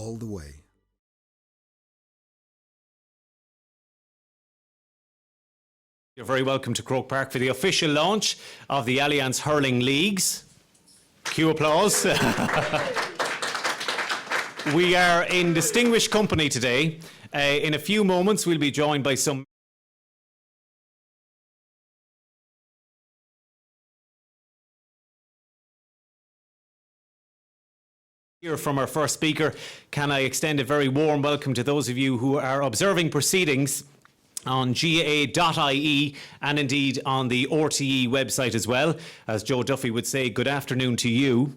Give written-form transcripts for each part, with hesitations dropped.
all the way. You're very welcome to Croke Park for the official launch of the Allianz Hurling Leagues. Cue applause. We are in distinguished company today. In a few moments we'll be joined by some Here from our first speaker. Can I extend a very warm welcome to those of you who are observing proceedings on GAA.ie and indeed on the RTE website as well. As Joe Duffy would say, good afternoon to you.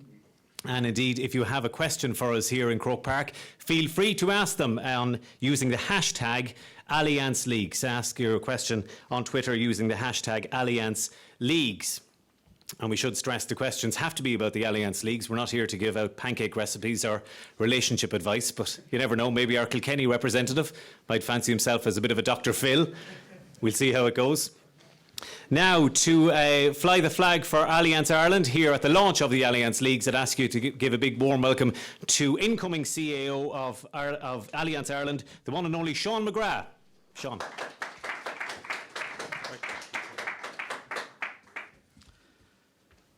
And indeed, if you have a question for us here in Croke Park, feel free to ask them on using the hashtag Allianz Leagues. Ask your question on Twitter using the hashtag Allianz Leagues. And we should stress the questions have to be about the Allianz Leagues. We're not here to give out pancake recipes or relationship advice, but you never know, maybe our Kilkenny representative might fancy himself as a bit of a Dr. Phil. We'll see how it goes. Now, to fly the flag for Allianz Ireland here at the launch of the Allianz Leagues, I'd ask you to give a big warm welcome to incoming CAO of Allianz Ireland, the one and only Sean McGrath. Sean.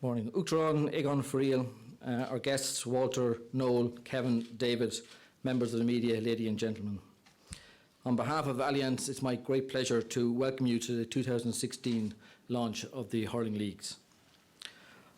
Morning. Uachtaráin, Egon Friel, our guests, Walter, Noel, Kevin, David, members of the media, ladies and gentlemen. On behalf of Allianz, it's my great pleasure to welcome you to the 2016 launch of the Hurling Leagues.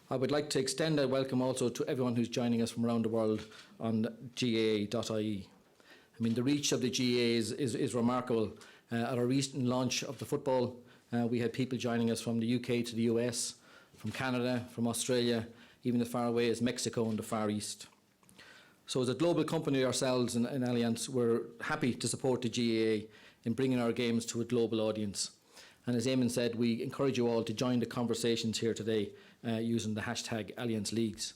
I would like to extend a welcome also to everyone who's joining us from around the world on GAA.ie. I mean, the reach of the GAA is remarkable. At our recent launch of the football, we had people joining us from the UK to the US, from Canada, from Australia, even as far away as Mexico and the Far East. So as a global company ourselves in Allianz, we're happy to support the GAA in bringing our games to a global audience. And as Eamon said, we encourage you all to join the conversations here today using the hashtag Allianz Leagues.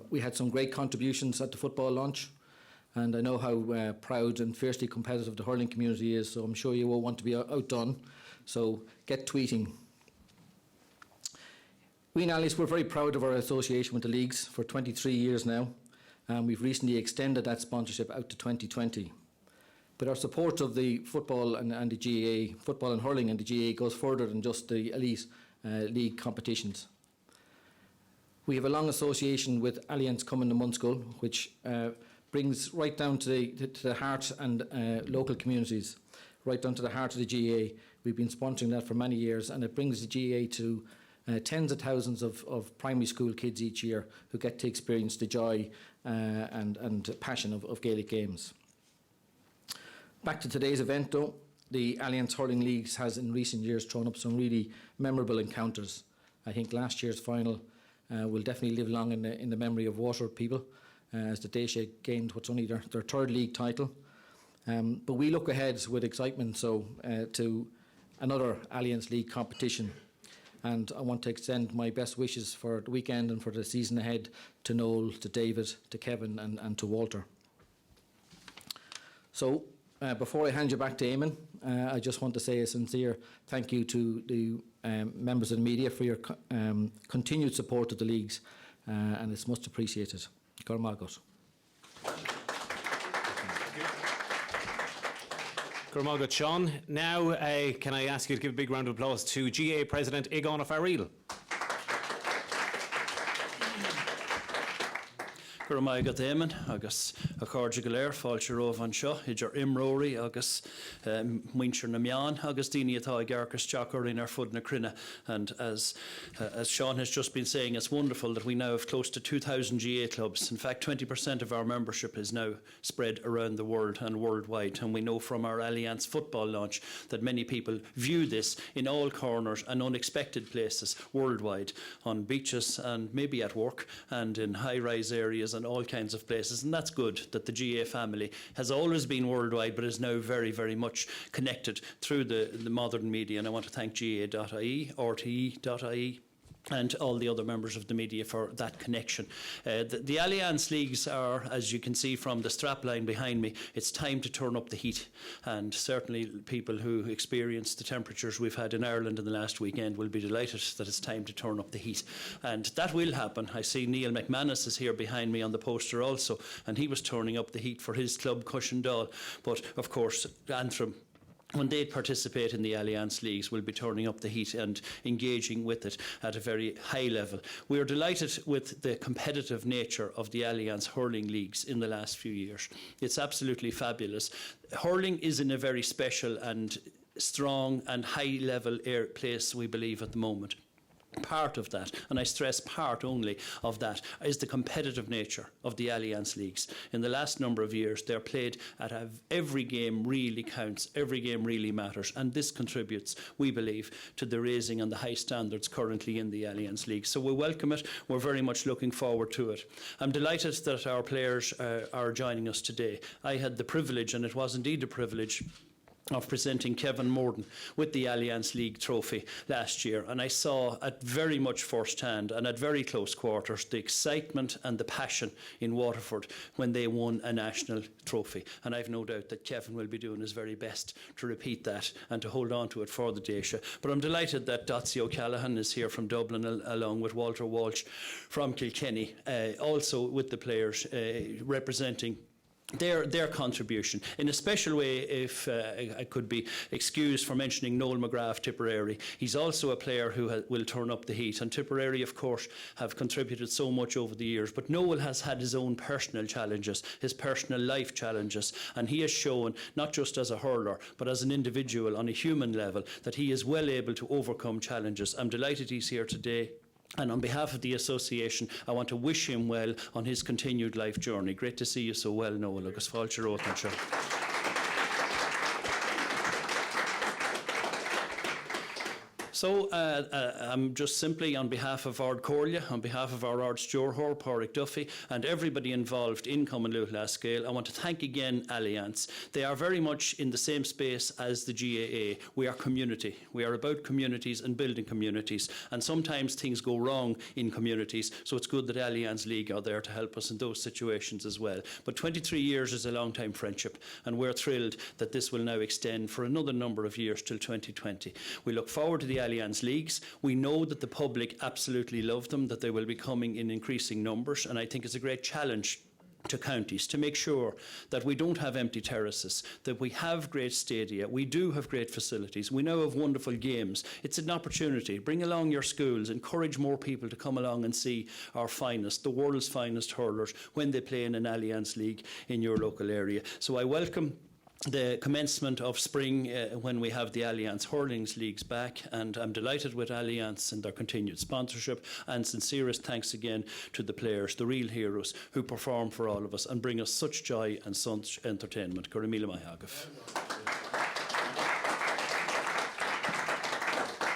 We had some great contributions at the football launch, and I know how proud and fiercely competitive the hurling community is, so I'm sure you all want to be outdone. So get tweeting. We in Allianz, we're very proud of our association with the leagues for 23 years now, and we've recently extended that sponsorship out to 2020. But our support of the football and the GAA, football and hurling and the GAA goes further than just the elite league competitions. We have a long association with Allianz Cumann and Munskell, which brings right down to the heart and local communities, right down to the heart of the GAA. We've been sponsoring that for many years, and it brings the GAA to tens of thousands of primary school kids each year who get to experience the joy and passion of Gaelic games. Back to today's event though, the Allianz Hurling Leagues has in recent years thrown up some really memorable encounters. I think last year's final will definitely live long in the memory of Waterford people as the Déise gained what's only their third league title. But we look ahead with excitement to another Allianz League competition. And I want to extend my best wishes for the weekend and for the season ahead to Noel, to David, to Kevin and to Walter. So before I hand you back to Eamon, I just want to say a sincere thank you to the members of the media for your continued support of the leagues, and it's much appreciated. Gormagot. Gormagot, Sean. Now, can I ask you to give a big round of applause to GAA President Egon Friel. Gormagot Éamon, agus a cárde go léir, fáilte romh an seo, idir imróirí agus muintir na meán, agus daoine atá ag gearchas teachar in our fud na crinne. And as Sean has just been saying, it's wonderful that we now have close to 2,000 GAA clubs. In fact, 20% of our membership is now spread around the world and worldwide. And we know from our Allianz football launch that many people view this in all corners and unexpected places worldwide, on beaches and maybe at work and in high-rise areas and all kinds of places. And that's good that the GAA family has always been worldwide but is now very, very much connected through the modern media. And I want to thank GAA.ie, RTE.ie, and all the other members of the media for that connection. The Allianz leagues are, as you can see from the strapline behind me, it's time to turn up the heat, and certainly people who experience the temperatures we've had in Ireland in the last weekend will be delighted that it's time to turn up the heat, and that will happen. I see Neil McManus is here behind me on the poster also, and he was turning up the heat for his club Cushendall, but of course Antrim, when they participate in the Allianz leagues, will be turning up the heat and engaging with it at a very high level. We are delighted with the competitive nature of the Allianz hurling leagues in the last few years. It's absolutely fabulous. Hurling is in a very special and strong and high level place, we believe, at the moment. Part of that, and I stress part only of that, is the competitive nature of the Allianz leagues. In the last number of years, they're played at every game really counts, every game really matters, and this contributes, we believe, to the raising and the high standards currently in the Allianz league. So we welcome it. We're very much looking forward to it. I'm delighted that our players are joining us today. I had the privilege, and it was indeed a privilege, of presenting Kevin Moran with the Allianz League trophy last year, and I saw at very much first hand and at very close quarters the excitement and the passion in Waterford when they won a national trophy, and I've no doubt that Kevin will be doing his very best to repeat that and to hold on to it for the Daoise. But I'm delighted that Dotsie O'Callaghan is here from Dublin along with Walter Walsh from Kilkenny, also with the players representing their contribution. In a special way, if I could be excused for mentioning Noel McGrath, Tipperary. He's also a player who will turn up the heat, and Tipperary, of course, have contributed so much over the years, but Noel has had his own personal challenges, his personal life challenges, and he has shown, not just as a hurler, but as an individual on a human level, that he is well able to overcome challenges. I'm delighted he's here today. And on behalf of the association, I want to wish him well on his continued life journey. Great to see you so well, Noel. Agus fáilte rótan seo. So I'm just simply, on behalf of Ard Corlia, on behalf of our Ard Stewart, Pádraig Duffy, and everybody involved in Cumann Last Scale, I want to thank again Allianz. They are very much in the same space as the GAA. We are community. We are about communities and building communities. And sometimes things go wrong in communities, so it's good that Allianz League are there to help us in those situations as well. But 23 years is a long time friendship, and we're thrilled that this will now extend for another number of years till 2020. We look forward to the Allianz leagues. We know that the public absolutely love them, that they will be coming in increasing numbers, and I think it's a great challenge to counties to make sure that we don't have empty terraces, that we have great stadia, we do have great facilities, we now have wonderful games. It's an opportunity. Bring along your schools, encourage more people to come along and see our finest, the world's finest hurlers, when they play in an Allianz League in your local area. So I welcome the commencement of spring when we have the Allianz Hurling Leagues back, and I'm delighted with Allianz and their continued sponsorship, and sincerest thanks again to the players, the real heroes who perform for all of us and bring us such joy and such entertainment. Cur míle maith agah.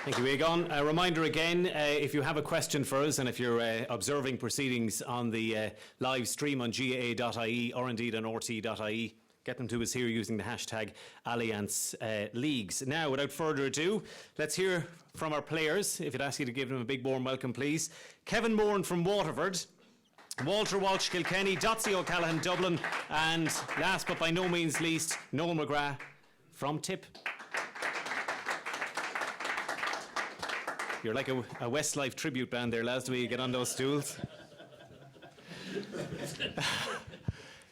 Thank you, Egon. A reminder again, if you have a question for us and if you're observing proceedings on the live stream on GAA.ie or indeed on RT.ie, get them to us here using the hashtag Allianz Leagues. Now, without further ado, let's hear from our players. If I'd ask you to give them a big warm welcome, please. Kevin Moran from Waterford, Walter Walsh, Kilkenny, Dotsie O'Callaghan, Dublin, and last but by no means least, Noel McGrath from Tip. You're like a Westlife tribute band there, lads. Do we get on those stools?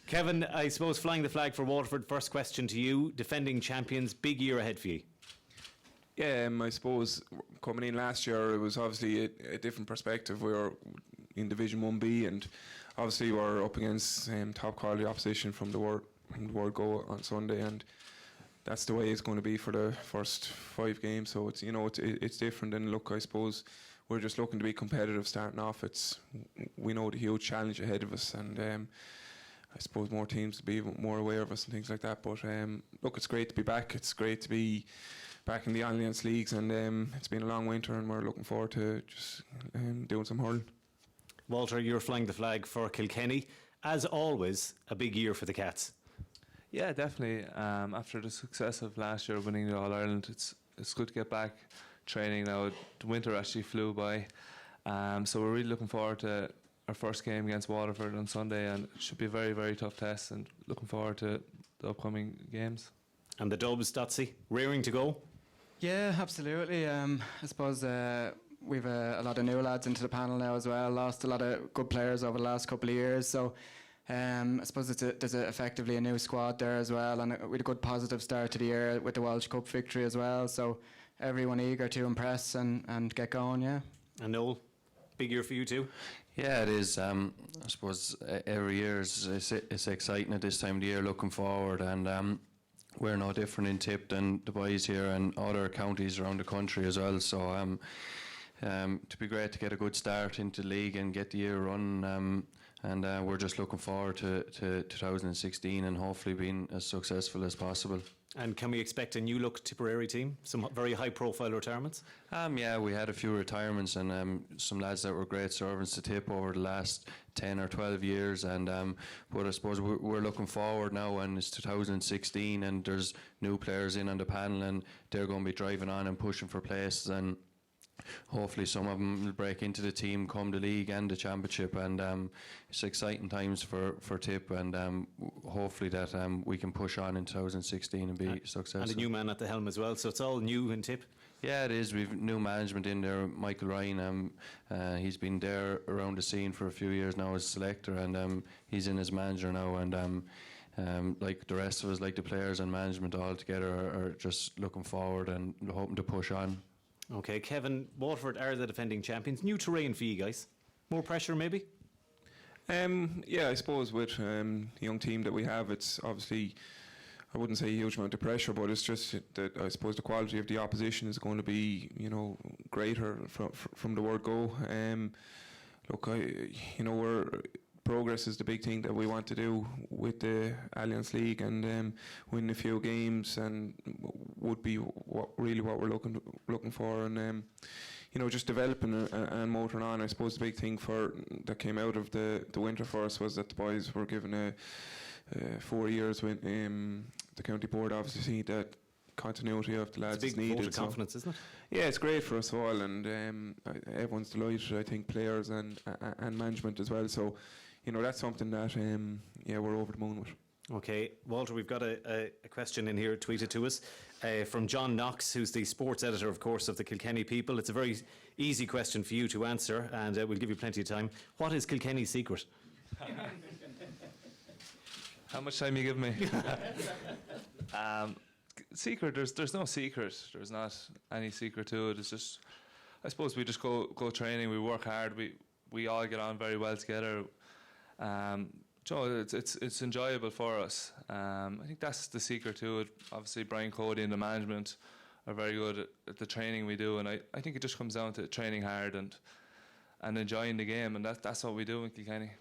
Kevin, I suppose flying the flag for Waterford, first question to you. Defending champions, big year ahead for you. Yeah, I suppose coming in last year, it was obviously a different perspective. We were in Division 1B, and obviously we were up against top quality opposition from the World Go on Sunday, and that's the way it's going to be for the first 5 games. So it's it's different. And look, I suppose we're just looking to be competitive starting off. We know the huge challenge ahead of us, and I suppose more teams will be more aware of us and things like that. But look, it's great to be back. It's great to be back in the Allianz Leagues, and it's been a long winter, and we're looking forward to just doing some hurling. Walter, you're flying the flag for Kilkenny. As always, a big year for the Cats. Yeah, definitely. After the success of last year winning the All-Ireland, it's good to get back training now. The winter actually flew by. So we're really looking forward to our first game against Waterford on Sunday, and it should be a very, very tough test, and looking forward to the upcoming games. And the Dubs, Dotsy, rearing to go? Yeah, absolutely. I suppose we've a lot of new lads into the panel now as well. Lost a lot of good players over the last couple of years, so I suppose there's effectively a new squad there as well, and with a good positive start to the year with the Walsh Cup victory as well. So everyone eager to impress and get going. Yeah. And Noel, big year for you too? Yeah, it is. I suppose every year it's exciting at this time of the year, looking forward, and we're no different in Tip than the boys here and other counties around the country as well. So to be great to get a good start into the league and get the year run, and we're just looking forward to 2016 and hopefully being as successful as possible. And can we expect a new look Tipperary team? Some very high profile retirements? Yeah, we had a few retirements and some lads that were great servants to Tip over the last 10 or 12 years. And but I suppose we're looking forward now, and it's 2016, and there's new players in on the panel, and they're going to be driving on and pushing for places, and hopefully some of them will break into the team come the league and the championship, and it's exciting times for Tip, and hopefully that we can push on in 2016 and be successful. And a new man at the helm as well, so it's all new in Tip? Yeah, it is. We've new management in there. Michael Ryan, he's been there around the scene for a few years now as selector, and he's in as manager now, and like the rest of us, like the players and management all together are just looking forward and hoping to push on. Okay, Kevin, Waterford are the defending champions. New terrain for you guys. More pressure maybe? Yeah, I suppose with the young team that we have, it's obviously, I wouldn't say a huge amount of pressure, but it's just that I suppose the quality of the opposition is going to be, greater from the word go. Look, progress is the big thing that we want to do with the Allianz League, and win a few games, and would be what we're looking for, and just developing and motoring on. I suppose the big thing that came out of the winter for us was that the boys were given 4 years with the county board. Obviously, that continuity of the lads it's a big is needed. vote of confidence, isn't it? Yeah, it's great for us all, and everyone's delighted. I think players and management as well. So, that's something that we're over the moon with. Okay, Walter, we've got a question in here tweeted to us from John Knox, who's the sports editor, of course, of the Kilkenny People. It's a very easy question for you to answer, and we'll give you plenty of time. What is Kilkenny's secret? How much time you give me? Secret, there's no secret. There's not any secret to it. It's just, I suppose we just go training, we work hard, we all get on very well together. It's enjoyable for us. I think that's the secret to it. Obviously, Brian Cody and the management are very good at the training we do, and I think it just comes down to training hard and enjoying the game, and that's what we do in Kilkenny.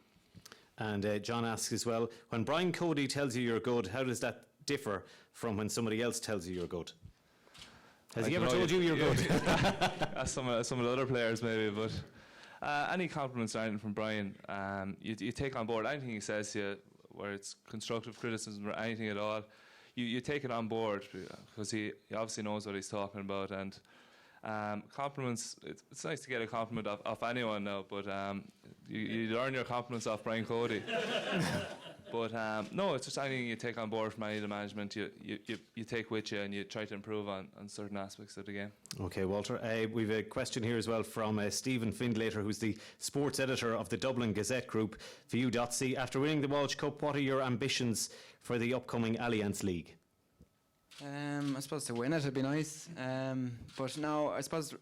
And John asks as well, when Brian Cody tells you you're good, how does that differ from when somebody else tells you you're good? Has he ever told you you're good? Some of the other players maybe, but any compliments or anything from Brian, you take on board anything he says to you, where it's constructive criticism or anything at all. You take it on board because he obviously knows what he's talking about, and compliments, it's nice to get a compliment off anyone now, but you learn your compliments off Brian Cody. But no, it's just anything you take on board from any of the management, you take with you, and you try to improve on certain aspects of the game. Okay, Walter. We've a question here as well from Stephen Findlater, who's the sports editor of the Dublin Gazette Group. For you, Dotsy, after winning the Walsh Cup, what are your ambitions for the upcoming Allianz League? I suppose to win it would be nice, but no, I suppose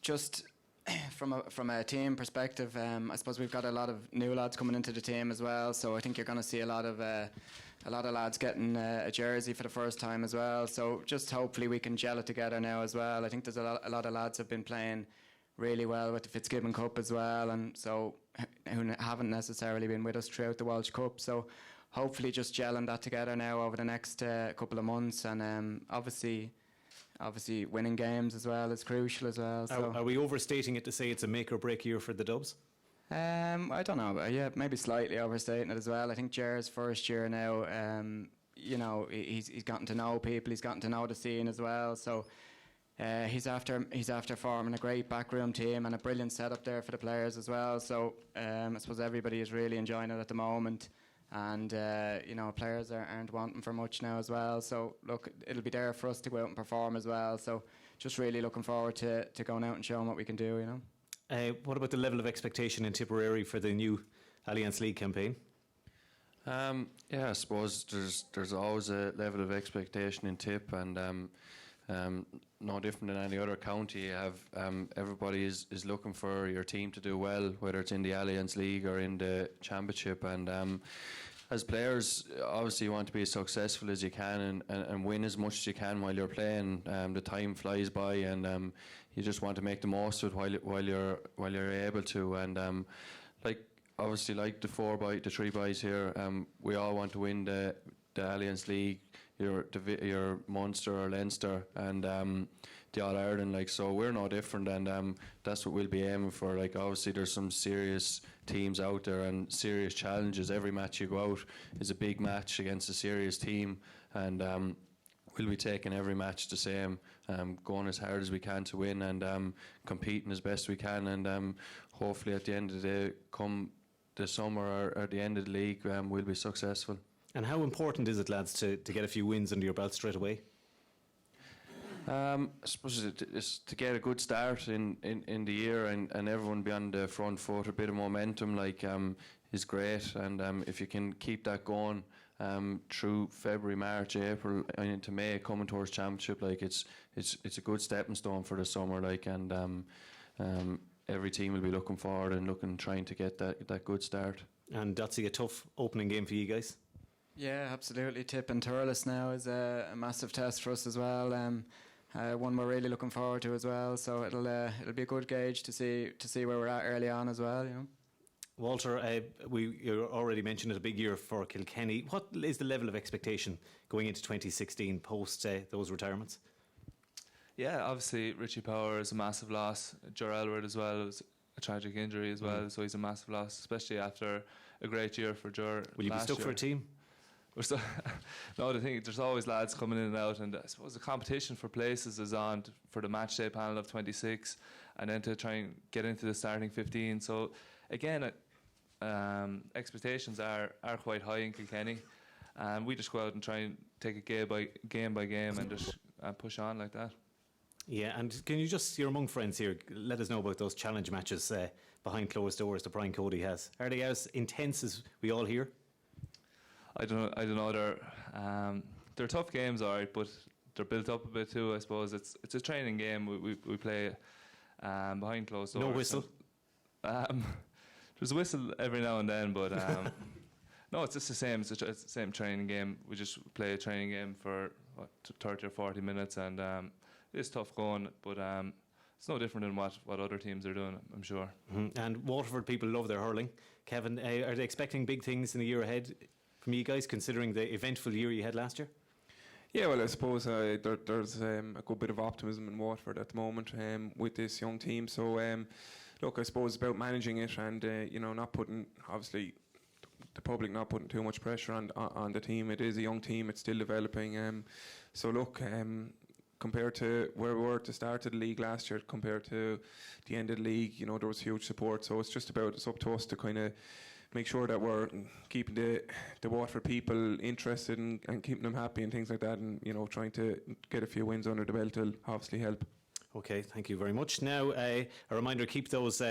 just from a team perspective, I suppose we've got a lot of new lads coming into the team as well. So I think you're going to see a lot of lads getting a jersey for the first time as well. So just hopefully we can gel it together now as well. I think there's a lot of lads have been playing really well with the Fitzgibbon Cup as well, and so who haven't necessarily been with us throughout the Walsh Cup. So hopefully just gelling that together now over the next couple of months, and obviously winning games as well is crucial as well. So. Are we overstating it to say it's a make or break year for the Dubs? I don't know, but yeah, maybe slightly overstating it as well. I think Jer's first year now, he's gotten to know people, he's gotten to know the scene as well. So he's after forming a great backroom team and a brilliant setup there for the players as well. So I suppose everybody is really enjoying it at the moment, and players aren't wanting for much now as well. So look, it'll be there for us to go out and perform as well. So just really looking forward to going out and showing what we can do. What about the level of expectation in Tipperary for the new Allianz League campaign? I suppose there's always a level of expectation in Tip, and no different than any other county. You have everybody is looking for your team to do well, whether it's in the Allianz League or in the Championship. And as players, obviously you want to be as successful as you can and win as much as you can while you're playing. The time flies by, and you just want to make the most of it while you're able to. And obviously, like the three boys here, we all want to win the Allianz League, your Munster or Leinster, and the All Ireland. So we're no different, and that's what we'll be aiming for. Obviously, there's some serious teams out there and serious challenges. Every match you go out is a big match against a serious team, and we'll be taking every match the same, going as hard as we can to win, and competing as best we can, and hopefully at the end of the day, come the summer or the end of the league, we'll be successful. And how important is it, lads, to get a few wins under your belt straight away? I suppose it's to get a good start in the year, and everyone be on the front foot. A bit of momentum is great, and if you can keep that going through February, March, April and into May, coming towards Championship, it's a good stepping stone for the summer, and every team will be looking forward and trying to get that good start. And that's a tough opening game for you guys. Yeah, absolutely. Tip and Thurles now is a massive test for us as well. One we're really looking forward to as well. So it'll be a good gauge to see where we're at early on as well. Walter, you already mentioned it, a big year for Kilkenny. What is the level of expectation going into 2016 post those retirements? Yeah, obviously Richie Power is a massive loss. Ger Elwood as well was a tragic injury as well, so he's a massive loss, especially after a great year for Ger. Will you be stuck for a team? No, the thing, there's always lads coming in and out, and I suppose the competition for places is on for the match day panel of 26, and then to try and get into the starting 15. So again, expectations are quite high in Kilkenny, and we just go out and try and take it game by game and just push on like that. Yeah, and can you just, you're among friends here, let us know about those challenge matches behind closed doors that Brian Cody has. Are they as intense as we all hear? I don't know. They're tough games, alright, but they're built up a bit too. I suppose it's a training game. We play behind closed doors. No whistle. There's a whistle every now and then, but no, it's just the same. It's the same training game. We just play a training game for 30 or 40 minutes, and it's tough going, but it's no different than what other teams are doing, I'm sure. Mm-hmm. And Waterford people love their hurling. Kevin, are they expecting big things in the year ahead from you guys, considering the eventful year you had last year? Yeah, well, I suppose there's a good bit of optimism in Waterford at the moment with this young team. So, look, I suppose it's about managing it and not putting, obviously, the public not putting too much pressure on the team. It is a young team; it's still developing. So, look, compared to where we were at the start of the league last year, compared to the end of the league, there was huge support. So it's up to us to kind of make sure that we're keeping the Waterford people interested and keeping them happy and things like that, and trying to get a few wins under the belt will obviously help. Okay, thank you very much. Now, a reminder, keep those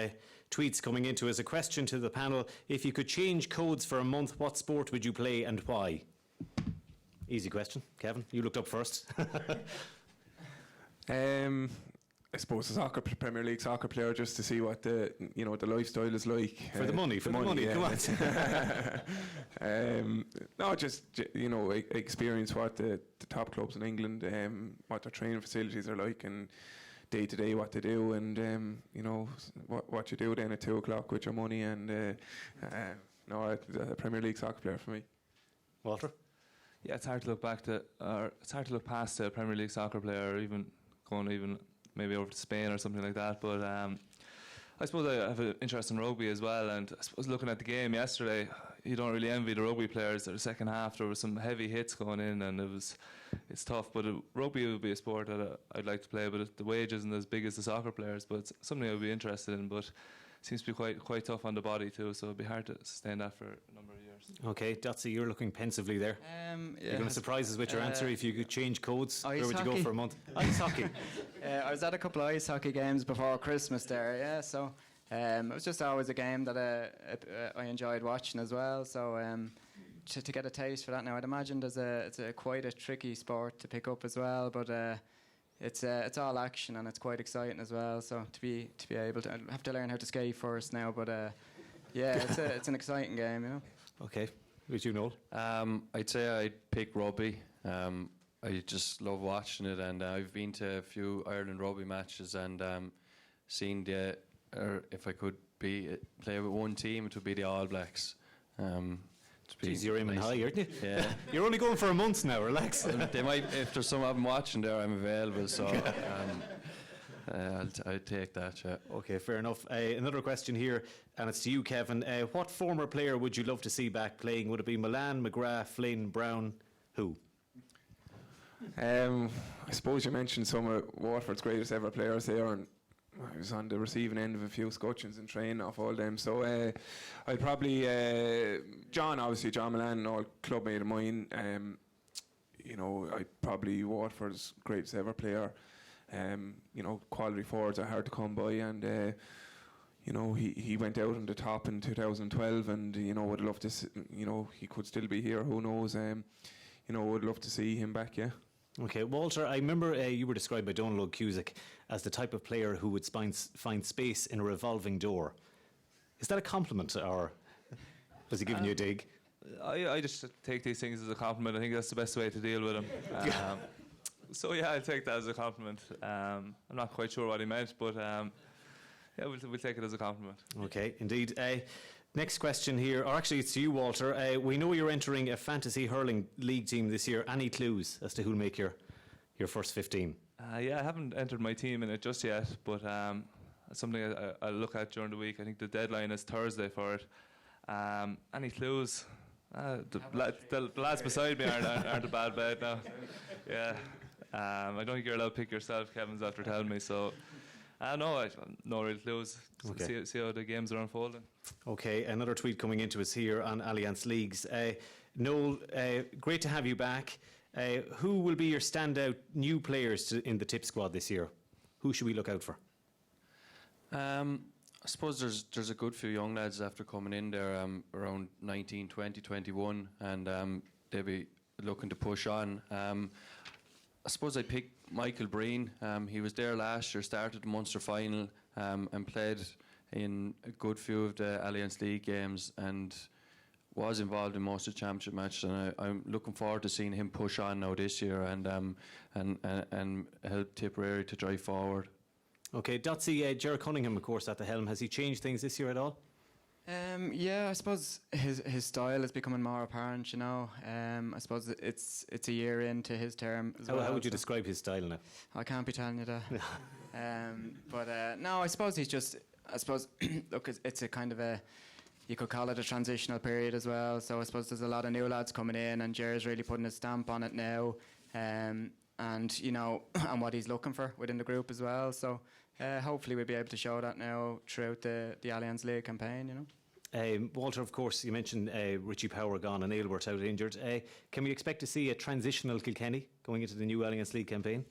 tweets coming into as a question to the panel. If you could change codes for a month, what sport would you play and why? Easy question. Kevin, you looked up first. I suppose a Premier League soccer player, just to see what the lifestyle is like. For the money, yeah. Come on. No, just experience what the top clubs in England, what their training facilities are like, and day to day what they do, and what you do then at 2 o'clock with your money, and a Premier League soccer player for me. Walter? Yeah, it's hard to look past a Premier League soccer player, or even going maybe over to Spain or something like that. But I suppose I have an interest in rugby as well, and I suppose looking at the game yesterday, you don't really envy the rugby players. The second half, there were some heavy hits going in, and it's tough. But rugby would be a sport that I'd like to play, but the wage isn't as big as the soccer players. But it's something I'd be interested in. But it seems to be quite tough on the body too, so it'd be hard to sustain that for a number of years. Okay, Dotsy, you're looking pensively there. You're going to surprise us with your answer. If you could change codes, where would you go for a month? Ice hockey. I was at a couple of ice hockey games before Christmas there, yeah, so it was just always a game that I enjoyed watching as well, so to get a taste for that now, I'd imagine it's quite a tricky sport to pick up as well, but it's all action and it's quite exciting as well, so to be able to, I'd have to learn how to skate first now, but yeah, it's an exciting game, you know. Okay, would you, Noel? I'd say I'd pick rugby. I just love watching it, and I've been to a few Ireland rugby matches and seen if I could play with one team, it would be the All Blacks. Jeez, you're aiming high, aren't you? Yeah. You're only going for a month now, relax. They might, if there's some of them watching there, I'm available, so I'll take that, yeah. Okay, fair enough. Another question here, and it's to you, Kevin. What former player would you love to see back playing? Would it be Moran, McGrath, Flynn, Brown? Who? I suppose you mentioned some of Waterford's greatest ever players there, and I was on the receiving end of a few scutcheons and training off all them. So I'd probably John Molan, an old clubmate of mine. I'd probably Waterford's greatest ever player. Quality forwards are hard to come by, and he went out on the top in 2012, and would love to. He could still be here. Who knows? Would love to see him back. Yeah. Okay, Walter, I remember you were described by Donald Cusack as the type of player who would find space in a revolving door. Is that a compliment, or was he giving you a dig? I just take these things as a compliment. I think that's the best way to deal with them. So yeah, I'll take that as a compliment. I'm not quite sure what he meant, but yeah, we'll take it as a compliment. Okay, indeed. Next question here, or actually it's to you, Walter. We know you're entering a fantasy hurling league team this year. Any clues as to who'll make your first 15? Yeah, I haven't entered my team in it just yet, but it's something I'll look at during the week. I think the deadline is Thursday for it. Any clues? The lads beside me aren't a bad bet now. Yeah. I don't think you're allowed to pick yourself. Kevin's after telling me, so no real clues. Okay. See how the games are unfolding. Okay, another tweet coming into us here on Allianz Leagues. Noel, great to have you back. Who will be your standout new players in the tip squad this year? Who should we look out for? I suppose there's a good few young lads after coming in there around 19, 20, 21, and they'll be looking to push on. I suppose I'd pick Michael Breen. He was there last year, started the Munster final, and played in a good few of the Allianz League games and was involved in most of the championship matches, and I'm looking forward to seeing him push on now this year and help Tipperary to drive forward. Okay, Dotsy, Gerard Cunningham, of course, at the helm. Has he changed things this year at all? Yeah, I suppose his style is becoming more apparent, I suppose it's a year into his term as well. How would you describe his style now? I can't be telling you that. But no, I suppose look, it's a kind of you could call it a transitional period as well. So I suppose there's a lot of new lads coming in, and Ger's really putting his stamp on it now. And and what he's looking for within the group as well. So hopefully we'll be able to show that now throughout the Allianz League campaign, Walter, of course, you mentioned Richie Power gone and Aylward out injured. Can we expect to see a transitional Kilkenny going into the new Allianz League campaign?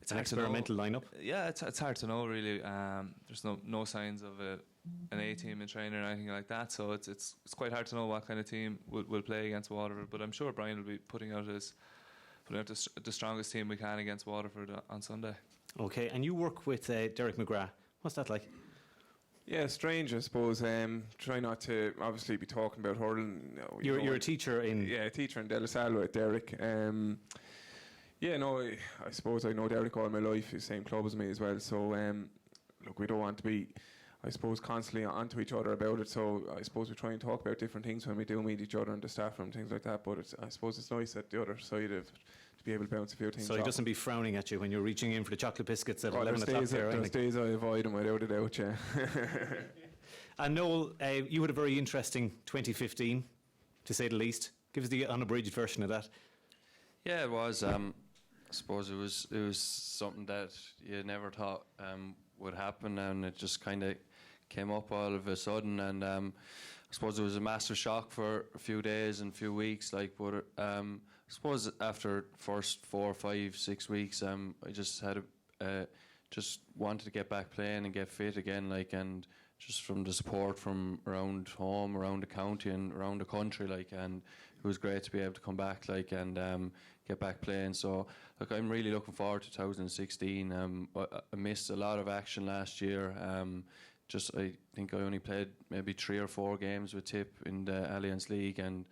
It's an experimental lineup. Yeah, it's hard to know really. There's no signs of an A team in training or anything like that, so it's quite hard to know what kind of team will play against Waterford. But I'm sure Brian will be putting out the strongest team we can against Waterford on Sunday. Okay, and you work with Derek McGrath. What's that like? Yeah, strange, I suppose. Try not to obviously be talking about hurling. You're a teacher in... Yeah, a teacher in De La Salle with Derek. I suppose I know Derek all my life. He's the same club as me as well. So, look, we don't want to be, I suppose, constantly onto each other about it. So, I suppose we try and talk about different things when we do meet each other in the staff room, things like that. But I suppose it's nice at the other side of to be able to bounce a few things So he doesn't be frowning at you when you're reaching in for the chocolate biscuits at 11 o'clock there. There's days I avoid him without a doubt, yeah. And Noel, you had a very interesting 2015. to say the least. Give us the unabridged version of that. Yeah, it was. I suppose it was something that you never thought would happen, and it just kind of came up all of a sudden. And I suppose it was a massive shock for a few days and a few weeks. But I suppose after first 4, 5, 6 weeks, I just had just wanted to get back playing and get fit again. And just from the support from around home, around the county, and around the country, and it was great to be able to come back, and get back playing. So, I'm really looking forward to 2016. I missed a lot of action last year. I think I only played maybe 3 or 4 games with Tip in the Allianz League, and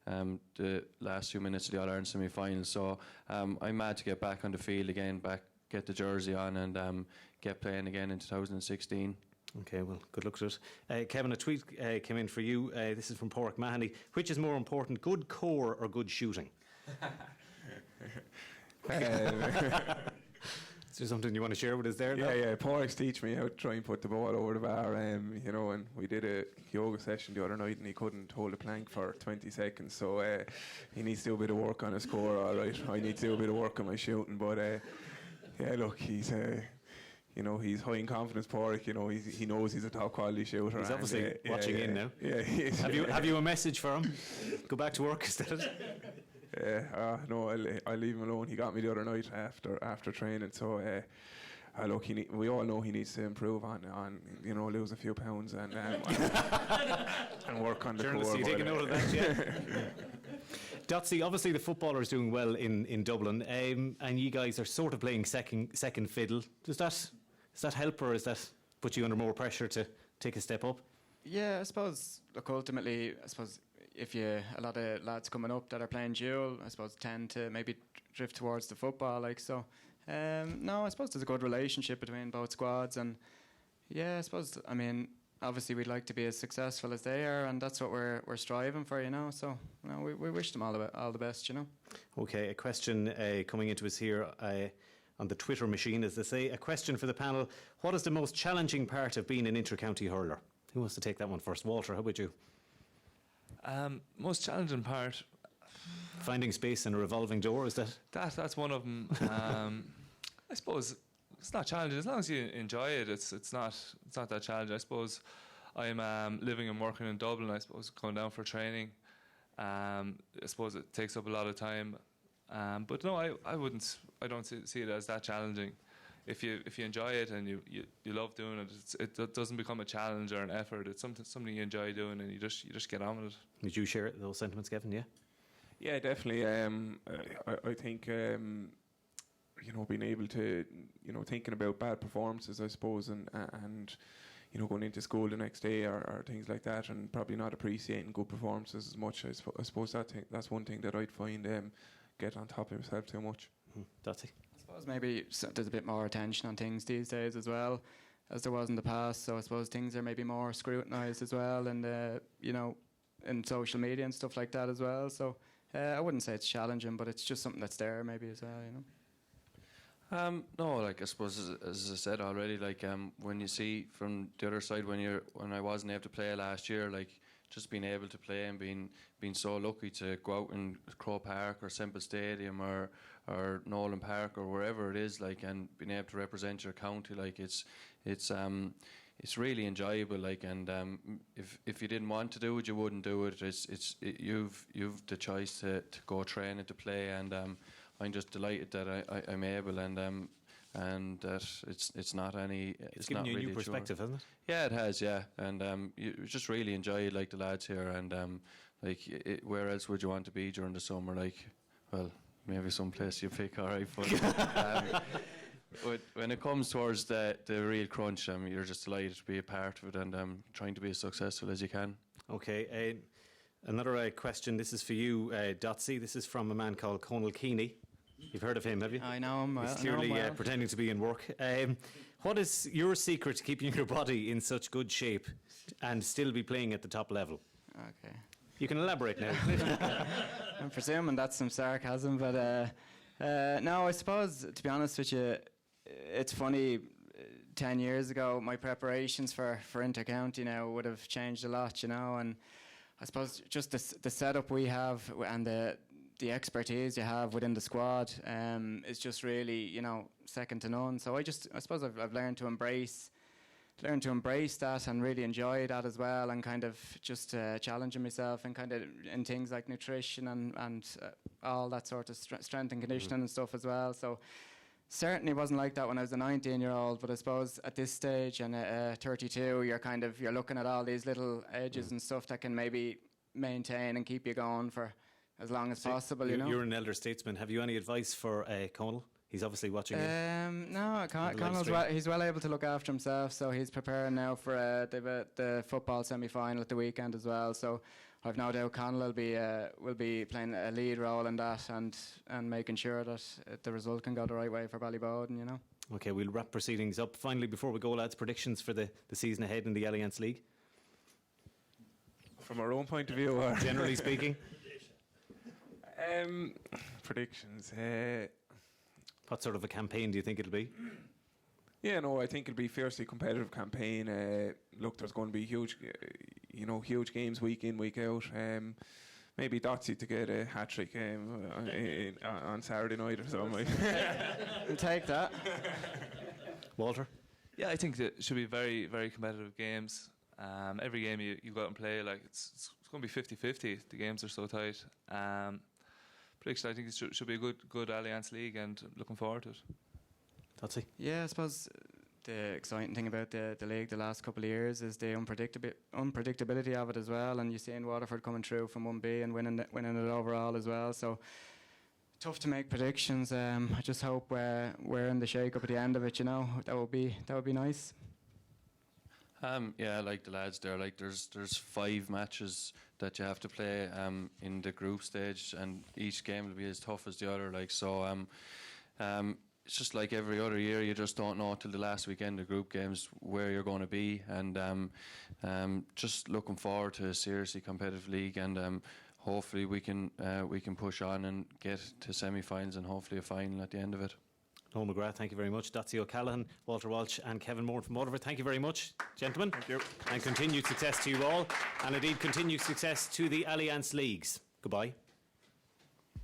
the last few minutes of the All-Ireland semi-final. So, I'm mad to get back on the field again, get the jersey on, and get playing again in 2016. Okay, well, good luck to it. Kevin, a tweet came in for you. This is from Porrick Mahoney. Which is more important, good core or good shooting? Is there something you want to share with us there? Yeah. Porrick's teach me how to try and put the ball over the bar. And we did a yoga session the other night, and he couldn't hold a plank for 20 seconds. So he needs to do a bit of work on his core, all right. I need to do a bit of work on my shooting. But look, he's high in confidence, Porrick. He knows he's a top quality shooter. He's obviously watching in now. Yeah. Have you a message for him? Go back to work, is that it? No, I'll leave him alone. He got me the other night after training. So look, we all know he needs to improve on lose a few pounds and work on the core. Journalists, you taking note of that? Yeah. Dotsy, obviously the footballers doing well in Dublin, and you guys are sort of playing second fiddle. Does that help, or does that put you under more pressure to take a step up? Yeah, I suppose. Look, ultimately, if a lot of lads coming up that are playing dual, I suppose tend to maybe drift towards the football. No, I suppose there's a good relationship between both squads, and yeah, I suppose. Obviously, we'd like to be as successful as they are, and that's what we're striving for, So, we wish them all the best, Okay, a question coming into us here on the Twitter machine, as they say. A question for the panel: what is the most challenging part of being an inter-county hurler? Who wants to take that one first? Walter, how about you? Most challenging part, finding space in a revolving door, is that? That's one of them. I suppose it's not challenging as long as you enjoy it. It's not that challenging. I suppose I'm living and working in Dublin. I suppose going down for training. I suppose it takes up a lot of time. But no, I don't see it as that challenging. If you enjoy it and you love doing it, it doesn't become a challenge or an effort. It's something you enjoy doing, and you just get on with it. Would you share those sentiments, Kevin? Yeah. Yeah, definitely. I think being able to thinking about bad performances, I suppose, and going into school the next day or things like that, and probably not appreciating good performances as much. I suppose that's one thing that I'd find get on top of himself too much. That's it. I suppose maybe there's a bit more attention on things these days as well, as there was in the past. So I suppose things are maybe more scrutinised as well, and in social media and stuff like that as well. So I wouldn't say it's challenging, but it's just something that's there maybe as well. No, I suppose as I said already, when you see from the other side, when I wasn't able to play last year, just being able to play and being so lucky to go out in Croke Park or Semple Stadium or Nolan Park or wherever it is, and being able to represent your county, it's really enjoyable, and if you didn't want to do it, you wouldn't do it. You've the choice to go train and to play, and I'm just delighted that I'm able, and that it's not any. It's given you a new perspective, hasn't it? Yeah, it has. Yeah, and you just really enjoy the lads here, and where else would you want to be during the summer? Well, maybe some place you pick, all right, but when it comes towards the real crunch, you're just delighted to be a part of it, and trying to be as successful as you can. Okay, another question. This is for you, Dotsy. This is from a man called Conal Keeney. You've heard of him, have you? I know him well. He's clearly pretending to be in work. What is your secret to keeping your body in such good shape and still be playing at the top level? Okay. You can elaborate now. I'm presuming that's some sarcasm, but no, I suppose, to be honest with you, it's funny. 10 years ago, my preparations for inter-county now would have changed a lot, and I suppose just the setup we have and the expertise you have within the squad is just really, you know, second to none. So I suppose I've learned to embrace that and really enjoy that as well, and kind of just challenging myself and kind of in things like nutrition and all that sort of strength and conditioning and stuff as well. So certainly wasn't like that when I was a 19-year-old, but I suppose at this stage and 32, you're looking at all these little edges and stuff that can maybe maintain and keep you going for as long as possible. You know, you're an elder statesman. Have you any advice for Conal? He's obviously watching you. No, Conal's he's well able to look after himself, so he's preparing now for the football semi-final at the weekend as well. So I've no doubt Conal will be playing a lead role in that and making sure that the result can go the right way for Ballybowden, you know. Okay, we'll wrap proceedings up. Finally, before we go, lads, predictions for the season ahead in the Allianz League? From our own point of view, or generally speaking? Predictions. What sort of a campaign do you think it'll be? Yeah, no, I think it'll be a fiercely competitive campaign. Look, there's going to be huge games week in, week out. Maybe Dotsy to get a hat-trick on Saturday night or something. We'll take that. Walter? Yeah, I think it should be very, very competitive games. Every game you go out and play, like it's going to be 50-50. The games are so tight. Prediction, I think it should be a good Allianz League, and looking forward to it. Dotsy? Yeah, I suppose the exciting thing about the league the last couple of years is the unpredictability of it as well, and you're seeing Waterford coming through from 1B and winning it overall as well. So tough to make predictions. I just hope we're in the shake-up at the end of it. You know, that would be nice. Yeah, like the lads there, like there's 5 matches that you have to play in the group stage, and each game will be as tough as the other. Like so, it's just like every other year. You just don't know till the last weekend of group games where you're going to be, and just looking forward to a seriously competitive league, and hopefully we can push on and get to semi-finals and hopefully a final at the end of it. Noel McGrath, thank you very much. Dotsy O'Callaghan, Walter Walsh and Kevin Moran from Waterford, thank you very much, gentlemen. Thank you. And continued success to you all, and indeed continued success to the Allianz Leagues. Goodbye.